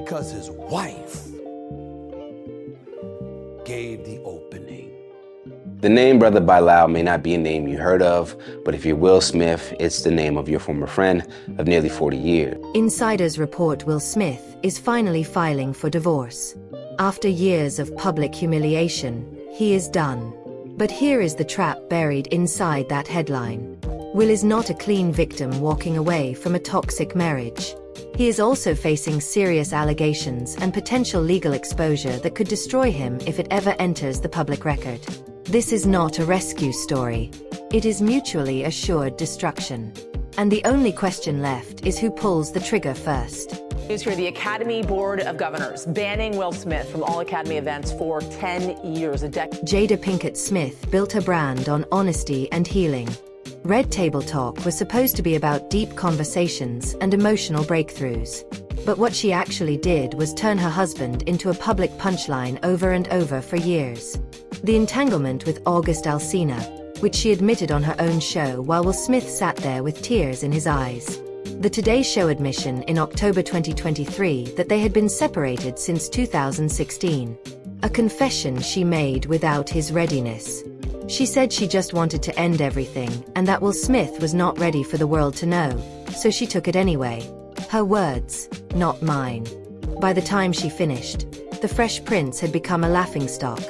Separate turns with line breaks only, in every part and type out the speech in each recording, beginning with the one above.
because his wife gave the opening.
The name Brother Bilal may not be a name you heard of, but if you're Will Smith, it's the name of your former friend of nearly 40 years.
Insiders report Will Smith is finally filing for divorce. After years of public humiliation, he is done. But here is the trap buried inside that headline. Will is not a clean victim walking away from a toxic marriage. He is also facing serious allegations and potential legal exposure that could destroy him if it ever enters the public record. This is not a rescue story. It is mutually assured destruction. And the only question left is who pulls the trigger first.
News here, the Academy Board of Governors banning Will Smith from all Academy events for 10 years, a decade.
Jada Pinkett Smith built her brand on honesty and healing. Red Table Talk was supposed to be about deep conversations and emotional breakthroughs. But what she actually did was turn her husband into a public punchline over and over for years. The entanglement with August Alsina, which she admitted on her own show while Will Smith sat there with tears in his eyes. The Today Show admission in October 2023 that they had been separated since 2016. A confession she made without his readiness. She said she just wanted to end everything and that Will Smith was not ready for the world to know, so she took it anyway. Her words, not mine. By the time she finished, the Fresh Prince had become a laughingstock,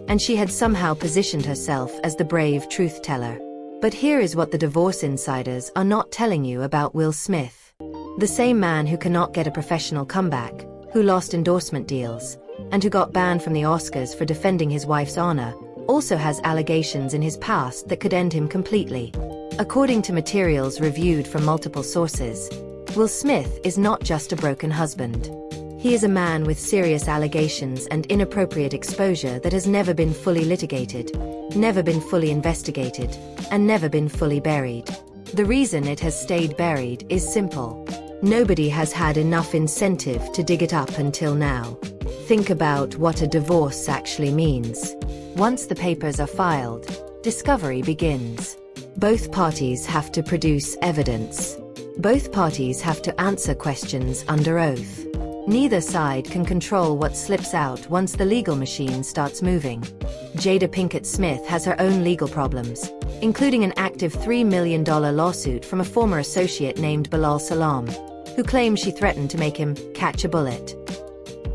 and she had somehow positioned herself as the brave truth teller. But here is what the divorce insiders are not telling you about Will Smith. The same man who cannot get a professional comeback, who lost endorsement deals, and who got banned from the Oscars for defending his wife's honor, also has allegations in his past that could end him completely. According to materials reviewed from multiple sources, Will Smith is not just a broken husband. He is a man with serious allegations and inappropriate exposure that has never been fully litigated, never been fully investigated, and never been fully buried. The reason it has stayed buried is simple. Nobody has had enough incentive to dig it up until now. Think about what a divorce actually means. Once the papers are filed, discovery begins. Both parties have to produce evidence. Both parties have to answer questions under oath. Neither side can control what slips out once the legal machine starts moving. Jada Pinkett Smith has her own legal problems, including an active $3 million lawsuit from a former associate named Bilal Salam, who claims she threatened to make him catch a bullet.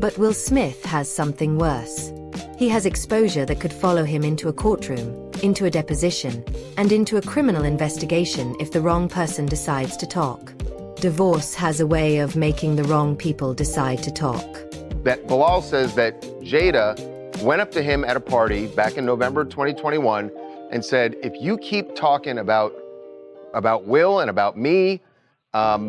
But Will Smith has something worse. He has exposure that could follow him into a courtroom, into a deposition, and into a criminal investigation if the wrong person decides to talk. Divorce has a way of making the wrong people decide to talk.
That Bilal says that Jada went up to him at a party back in November 2021 and said, if you keep talking about Will and about me, you're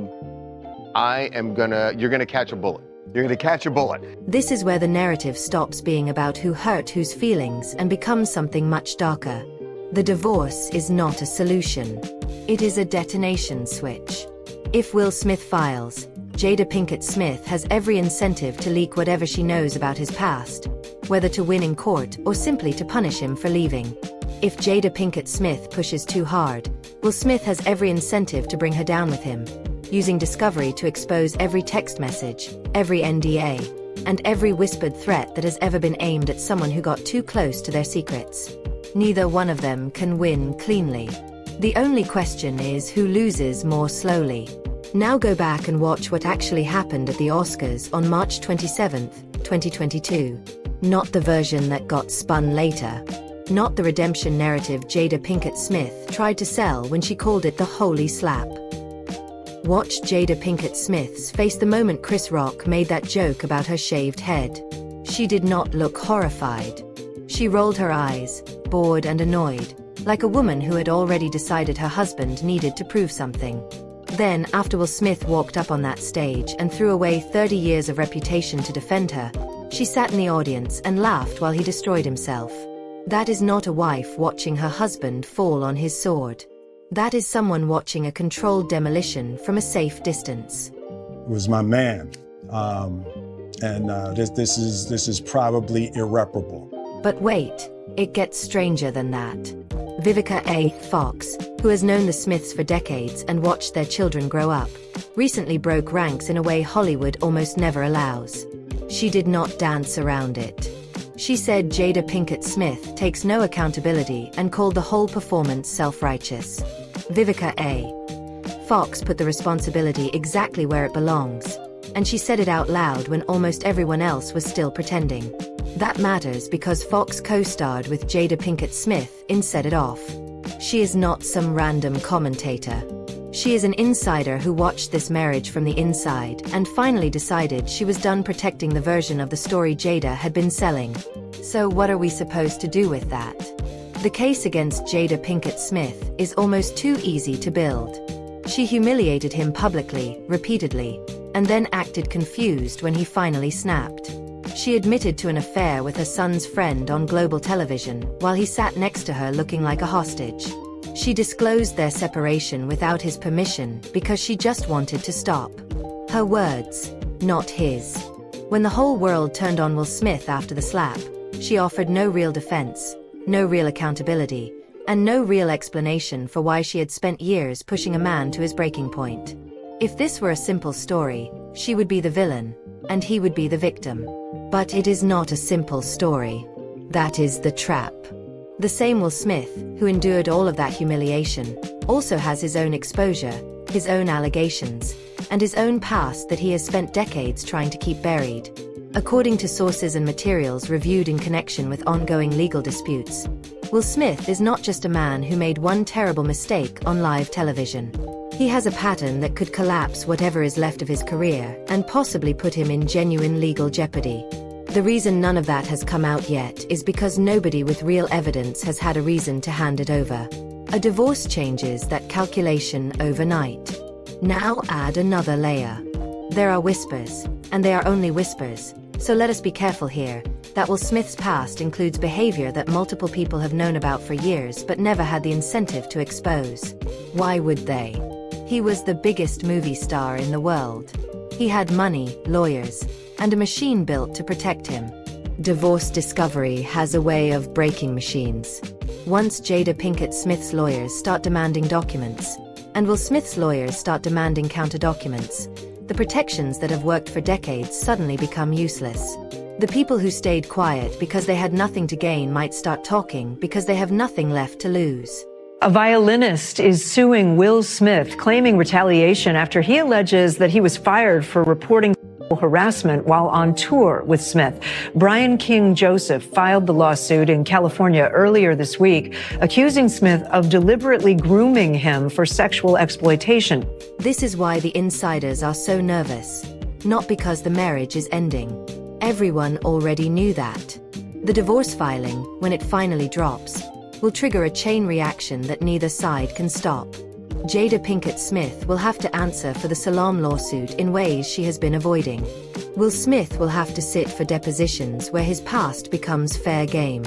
gonna catch a bullet. You're gonna catch a bullet.
This is where the narrative stops being about who hurt whose feelings and becomes something much darker. The divorce is not a solution. It is a detonation switch. If Will Smith files, Jada Pinkett Smith has every incentive to leak whatever she knows about his past, whether to win in court or simply to punish him for leaving. If Jada Pinkett Smith pushes too hard, Will Smith has every incentive to bring her down with him, using discovery to expose every text message, every NDA, and every whispered threat that has ever been aimed at someone who got too close to their secrets. Neither one of them can win cleanly. The only question is who loses more slowly. Now go back and watch what actually happened at the Oscars on March 27, 2022. Not the version that got spun later. Not the redemption narrative Jada Pinkett Smith tried to sell when she called it the holy slap. Watch Jada Pinkett Smith's face the moment Chris Rock made that joke about her shaved head. She did not look horrified. She rolled her eyes, bored and annoyed, like a woman who had already decided her husband needed to prove something. Then, after Will Smith walked up on that stage and threw away 30 years of reputation to defend her, she sat in the audience and laughed while he destroyed himself. That is not a wife watching her husband fall on his sword. That is someone watching a controlled demolition from a safe distance.
It was my man, this is probably irreparable.
But wait, it gets stranger than that. Vivica A. Fox, who has known the Smiths for decades and watched their children grow up, recently broke ranks in a way Hollywood almost never allows. She did not dance around it. She said Jada Pinkett Smith takes no accountability and called the whole performance self-righteous. Vivica A. Fox put the responsibility exactly where it belongs, and she said it out loud when almost everyone else was still pretending. That matters because Fox co-starred with Jada Pinkett Smith in Set It Off. She is not some random commentator. She is an insider who watched this marriage from the inside and finally decided she was done protecting the version of the story Jada had been selling. So what are we supposed to do with that? The case against Jada Pinkett Smith is almost too easy to build. She humiliated him publicly, repeatedly, and then acted confused when he finally snapped. She admitted to an affair with her son's friend on global television while he sat next to her looking like a hostage. She disclosed their separation without his permission because she just wanted to stop. Her words, not his. When the whole world turned on Will Smith after the slap, she offered no real defense, no real accountability, and no real explanation for why she had spent years pushing a man to his breaking point. If this were a simple story, she would be the villain, and he would be the victim. But it is not a simple story. That is the trap. The same Will Smith, who endured all of that humiliation, also has his own exposure, his own allegations, and his own past that he has spent decades trying to keep buried. According to sources and materials reviewed in connection with ongoing legal disputes, Will Smith is not just a man who made one terrible mistake on live television. He has a pattern that could collapse whatever is left of his career and possibly put him in genuine legal jeopardy. The reason none of that has come out yet is because nobody with real evidence has had a reason to hand it over. A divorce changes that calculation overnight. Now add another layer. There are whispers, and they are only whispers, so let us be careful here, that Will Smith's past includes behavior that multiple people have known about for years but never had the incentive to expose. Why would they? He was the biggest movie star in the world. He had money, lawyers, and a machine built to protect him. Divorce discovery has a way of breaking machines. Once Jada Pinkett Smith's lawyers start demanding documents, and Will Smith's lawyers start demanding counter-documents, the protections that have worked for decades suddenly become useless. The people who stayed quiet because they had nothing to gain might start talking because they have nothing left to lose.
A violinist is suing Will Smith, claiming retaliation after he alleges that he was fired for reporting harassment while on tour with Smith. Brian King Joseph filed the lawsuit in California earlier this week, accusing Smith of deliberately grooming him for sexual exploitation.
This is why the insiders are so nervous. Not because the marriage is ending. Everyone already knew that. The divorce filing, when it finally drops, will trigger a chain reaction that neither side can stop. Jada Pinkett Smith will have to answer for the Salam lawsuit in ways she has been avoiding. Will Smith will have to sit for depositions where his past becomes fair game.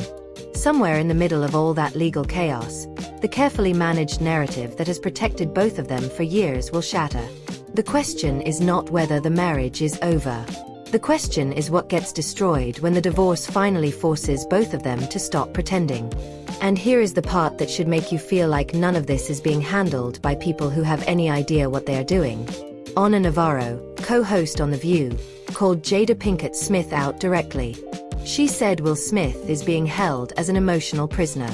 Somewhere in the middle of all that legal chaos, the carefully managed narrative that has protected both of them for years will shatter. The question is not whether the marriage is over. The question is what gets destroyed when the divorce finally forces both of them to stop pretending. And here is the part that should make you feel like none of this is being handled by people who have any idea what they are doing. Ana Navarro, co-host on The View, called Jada Pinkett Smith out directly. She said Will Smith is being held as an emotional prisoner.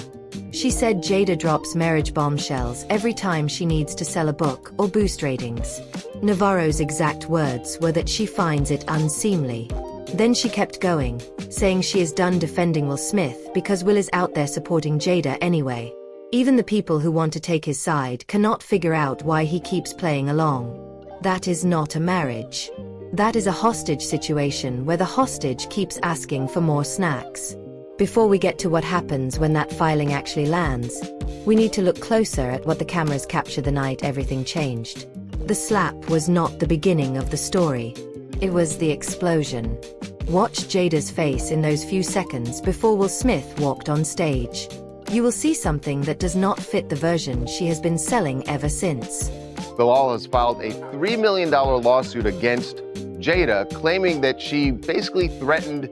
She said Jada drops marriage bombshells every time she needs to sell a book or boost ratings. Navarro's exact words were that she finds it unseemly. Then she kept going, saying she is done defending Will Smith because Will is out there supporting Jada anyway. Even the people who want to take his side cannot figure out why he keeps playing along. That is not a marriage. That is a hostage situation where the hostage keeps asking for more snacks. Before we get to what happens when that filing actually lands, we need to look closer at what the cameras captured the night everything changed. The slap was not the beginning of the story. It was the explosion. Watch Jada's face in those few seconds before Will Smith walked on stage. You will see something that does not fit the version she has been selling ever since.
Bilal has filed a $3 million lawsuit against Jada, claiming that she basically threatened,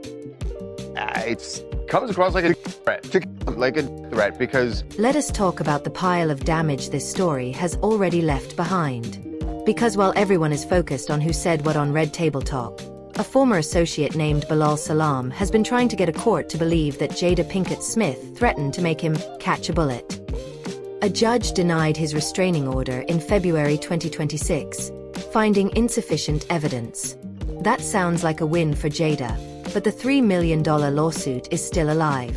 it's comes across like a threat, because
Let us talk about the pile of damage this story has already left behind. Because while everyone is focused on who said what on Red Table Talk, a former associate named Bilal Salam has been trying to get a court to believe that Jada Pinkett Smith threatened to make him catch a bullet. A judge denied his restraining order in February 2026, finding insufficient evidence. That sounds like a win for Jada, but the $3 million lawsuit is still alive.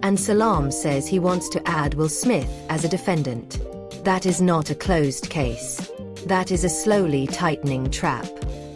And Salam says he wants to add Will Smith as a defendant. That is not a closed case. That is a slowly tightening trap.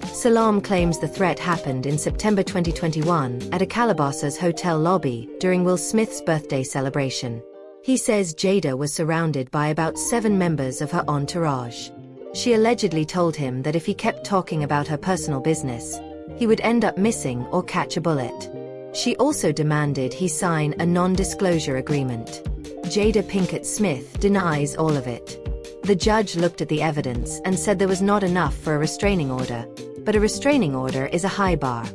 Salam claims the threat happened in September 2021 at a Calabasas hotel lobby during Will Smith's birthday celebration. He says Jada was surrounded by about 7 members of her entourage. She allegedly told him that if he kept talking about her personal business, he would end up missing or catch a bullet. She also demanded he sign a non-disclosure agreement. Jada Pinkett Smith denies all of it. The judge looked at the evidence and said there was not enough for a restraining order, but a restraining order is a high bar.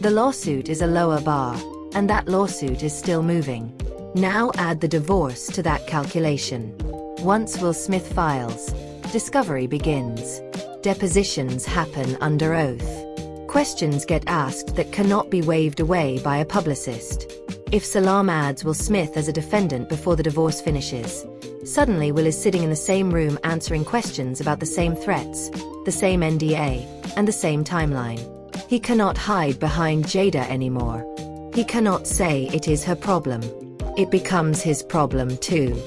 The lawsuit is a lower bar, and that lawsuit is still moving. Now add the divorce to that calculation. Once Will Smith files, discovery begins. Depositions happen under oath. Questions get asked that cannot be waved away by a publicist. If Salam adds Will Smith as a defendant before the divorce finishes, suddenly Will is sitting in the same room answering questions about the same threats, the same NDA, and the same timeline. He cannot hide behind Jada anymore. He cannot say it is her problem. It becomes his problem too.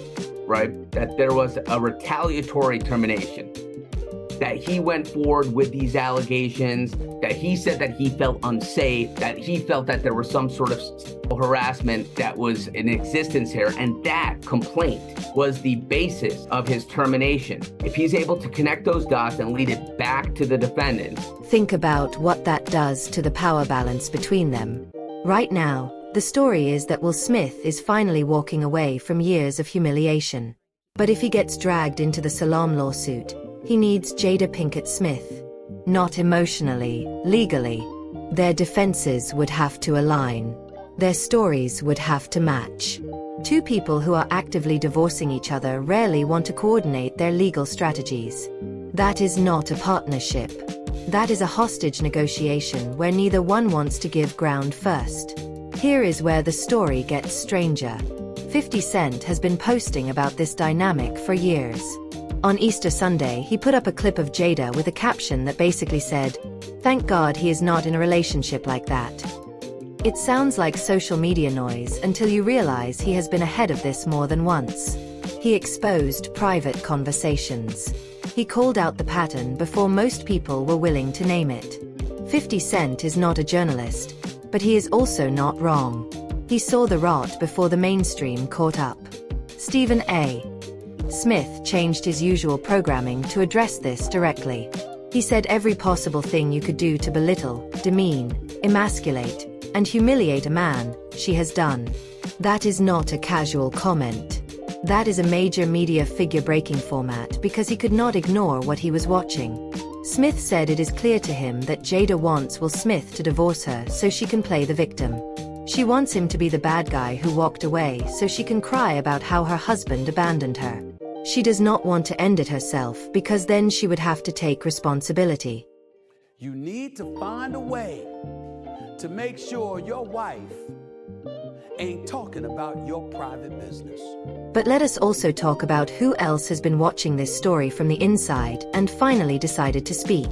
Right? That there was a retaliatory termination. That he went forward with these allegations, that he said that he felt unsafe, that he felt that there was some sort of harassment that was in existence here, and that complaint was the basis of his termination. If he's able to connect those dots and lead it back to the defendant.
Think about what that does to the power balance between them. Right now, the story is that Will Smith is finally walking away from years of humiliation. But if he gets dragged into the Salam lawsuit, he needs Jada Pinkett Smith. Not emotionally, legally. Their defenses would have to align. Their stories would have to match. Two people who are actively divorcing each other rarely want to coordinate their legal strategies. That is not a partnership. That is a hostage negotiation where neither one wants to give ground first. Here is where the story gets stranger. 50 Cent has been posting about this dynamic for years. On Easter Sunday, he put up a clip of Jada with a caption that basically said, "Thank God he is not in a relationship like that." It sounds like social media noise until you realize he has been ahead of this more than once. He exposed private conversations. He called out the pattern before most people were willing to name it. 50 Cent is not a journalist, but he is also not wrong. He saw the rot before the mainstream caught up. Stephen A. Smith changed his usual programming to address this directly. He said every possible thing you could do to belittle, demean, emasculate, and humiliate a man, she has done. That is not a casual comment. That is a major media figure-breaking format because he could not ignore what he was watching. Smith said it is clear to him that Jada wants Will Smith to divorce her so she can play the victim. She wants him to be the bad guy who walked away so she can cry about how her husband abandoned her. She does not want to end it herself because then she would have to take responsibility.
You need to find a way to make sure your wife ain't talking about your private business.
But let us also talk about who else has been watching this story from the inside and finally decided to speak.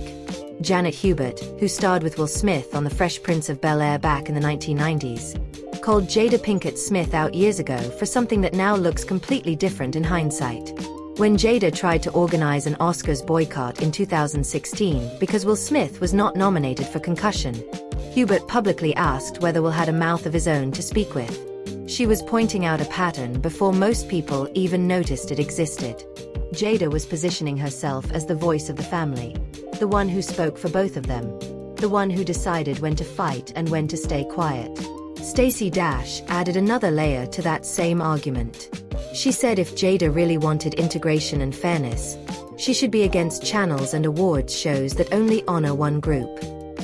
Janet Hubert, who starred with Will Smith on The Fresh Prince of Bel-Air back in the 1990s, called Jada Pinkett Smith out years ago for something that now looks completely different in hindsight. When Jada tried to organize an Oscars boycott in 2016 because Will Smith was not nominated for Concussion, Hubert publicly asked whether Will had a mouth of his own to speak with. She was pointing out a pattern before most people even noticed it existed. Jada was positioning herself as the voice of the family, the one who spoke for both of them, the one who decided when to fight and when to stay quiet. Stacey Dash added another layer to that same argument. She said if Jada really wanted integration and fairness, she should be against channels and awards shows that only honor one group.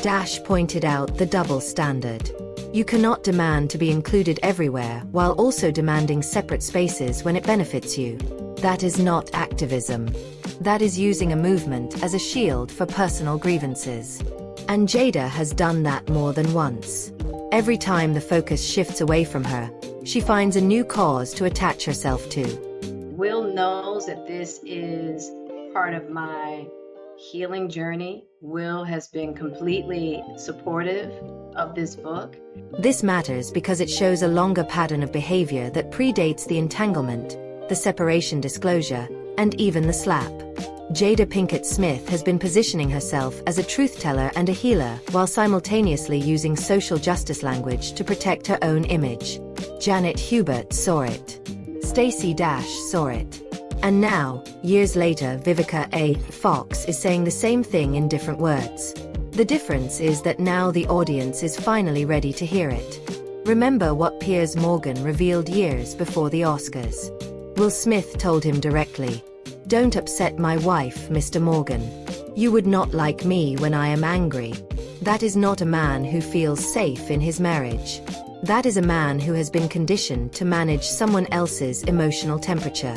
Dash pointed out the double standard. You cannot demand to be included everywhere while also demanding separate spaces when it benefits you. That is not activism. That is using a movement as a shield for personal grievances. And Jada has done that more than once. Every time the focus shifts away from her, she finds a new cause to attach herself to.
Will knows that this is part of my healing journey. Will has been completely supportive of this book.
This matters because it shows a longer pattern of behavior that predates the entanglement, the separation disclosure, and even the slap. Jada Pinkett Smith has been positioning herself as a truth teller and a healer while simultaneously using social justice language to protect her own image. Janet Hubert saw it. Stacey Dash saw it. And now, years later, Vivica A. Fox is saying the same thing in different words. The difference is that now the audience is finally ready to hear it. Remember what Piers Morgan revealed years before the Oscars. Will Smith told him directly, "Don't upset my wife, Mr. Morgan. You would not like me when I am angry." That is not a man who feels safe in his marriage. That is a man who has been conditioned to manage someone else's emotional temperature.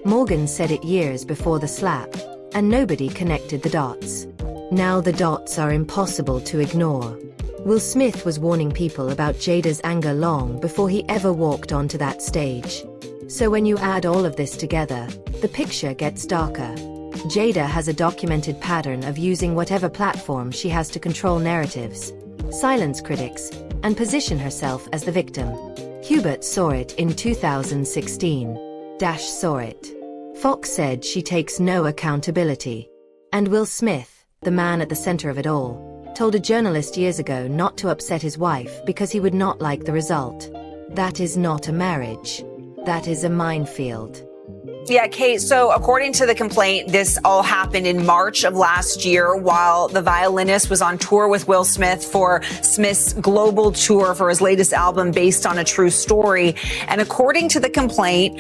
Morgan said it years before the slap, and nobody connected the dots. Now the dots are impossible to ignore. Will Smith was warning people about Jada's anger long before he ever walked onto that stage. So when you add all of this together, the picture gets darker. Jada has a documented pattern of using whatever platform she has to control narratives, silence critics, and position herself as the victim. Hubert saw it in 2016. Dash saw it. Fox said she takes no accountability. And Will Smith, the man at the center of it all, told a journalist years ago not to upset his wife because he would not like the result. That is not a marriage. That is a minefield.
Yeah, Kate, so according to the complaint, this all happened in March of last year while the violinist was on tour with Will Smith for Smith's global tour for his latest album based on a true story. And according to the complaint,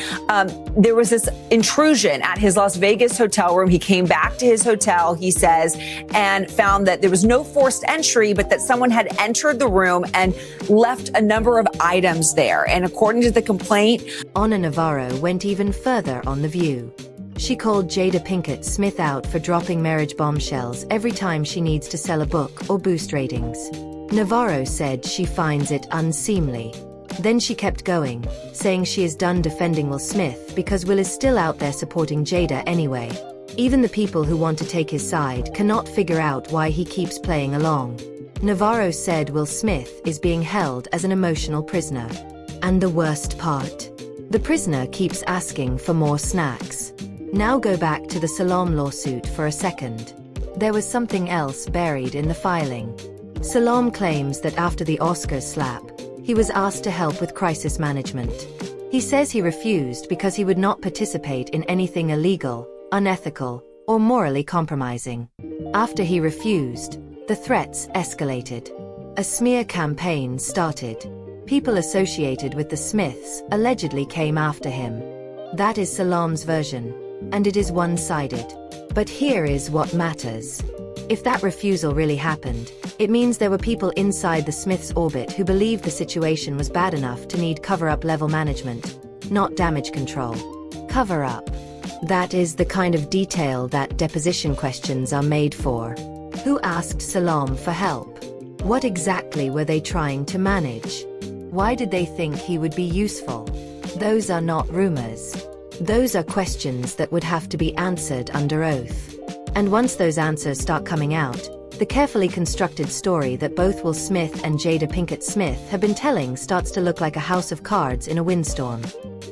there was this intrusion at his Las Vegas hotel room. He came back to his hotel, he says, and found that there was no forced entry, but that someone had entered the room and left a number of items there. And according to the complaint,
Ana Navarro went even further on The View. She called Jada Pinkett Smith out for dropping marriage bombshells every time she needs to sell a book or boost ratings. Navarro said she finds it unseemly. Then she kept going, saying she is done defending Will Smith because Will is still out there supporting Jada anyway. Even the people who want to take his side cannot figure out why he keeps playing along. Navarro said Will Smith is being held as an emotional prisoner. And the worst part? The prisoner keeps asking for more snacks. Now go back to the Salam lawsuit for a second. There was something else buried in the filing. Salam claims that after the Oscars slap, he was asked to help with crisis management. He says he refused because he would not participate in anything illegal, unethical, or morally compromising. After he refused, the threats escalated. A smear campaign started. People associated with the Smiths allegedly came after him. That is Salam's version, and it is one-sided. But here is what matters. If that refusal really happened, it means there were people inside the Smiths' orbit who believed the situation was bad enough to need cover-up level management, not damage control. Cover-up. That is the kind of detail that deposition questions are made for. Who asked Salam for help? What exactly were they trying to manage? Why did they think he would be useful? Those are not rumors. Those are questions that would have to be answered under oath. And once those answers start coming out, the carefully constructed story that both Will Smith and Jada Pinkett Smith have been telling starts to look like a house of cards in a windstorm.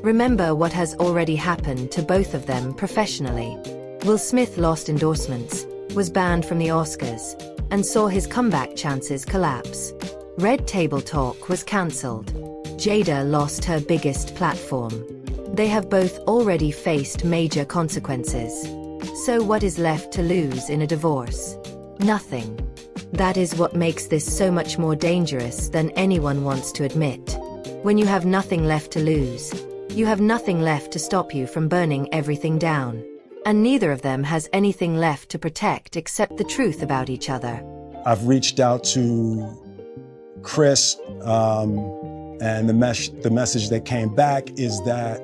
Remember what has already happened to both of them professionally. Will Smith lost endorsements, was banned from the Oscars, and saw his comeback chances collapse. Red Table Talk was cancelled. Jada lost her biggest platform. They have both already faced major consequences. So what is left to lose in a divorce? Nothing. That is what makes this so much more dangerous than anyone wants to admit. When you have nothing left to lose, you have nothing left to stop you from burning everything down. And neither of them has anything left to protect except the truth about each other.
I've reached out to Chris And the message that came back is that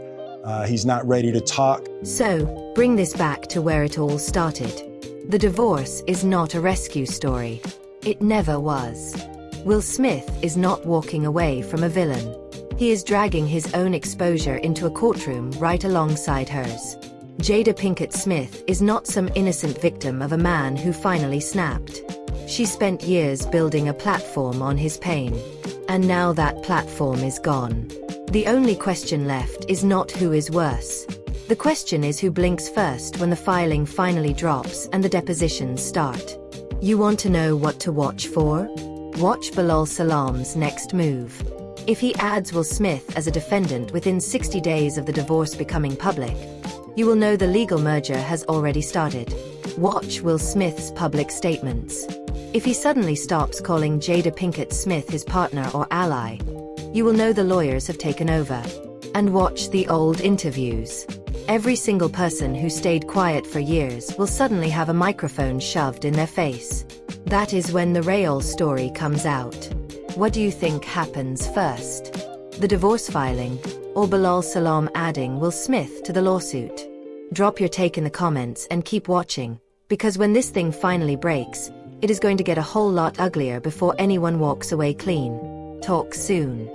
he's not ready to talk.
So, bring this back to where it all started. The divorce is not a rescue story. It never was. Will Smith is not walking away from a villain. He is dragging his own exposure into a courtroom right alongside hers. Jada Pinkett Smith is not some innocent victim of a man who finally snapped. She spent years building a platform on his pain. And now that platform is gone. The only question left is not who is worse. The question is who blinks first when the filing finally drops and the depositions start. You want to know what to watch for? Watch Bilal Salam's next move. If he adds Will Smith as a defendant within 60 days of the divorce becoming public, you will know the legal merger has already started. Watch Will Smith's public statements. If he suddenly stops calling Jada Pinkett Smith his partner or ally, you will know the lawyers have taken over. And watch the old interviews. Every single person who stayed quiet for years will suddenly have a microphone shoved in their face. That is when the real story comes out. What do you think happens first? The divorce filing, or Bilal Salam adding Will Smith to the lawsuit? Drop your take in the comments and keep watching, because when this thing finally breaks, it is going to get a whole lot uglier before anyone walks away clean. Talk soon.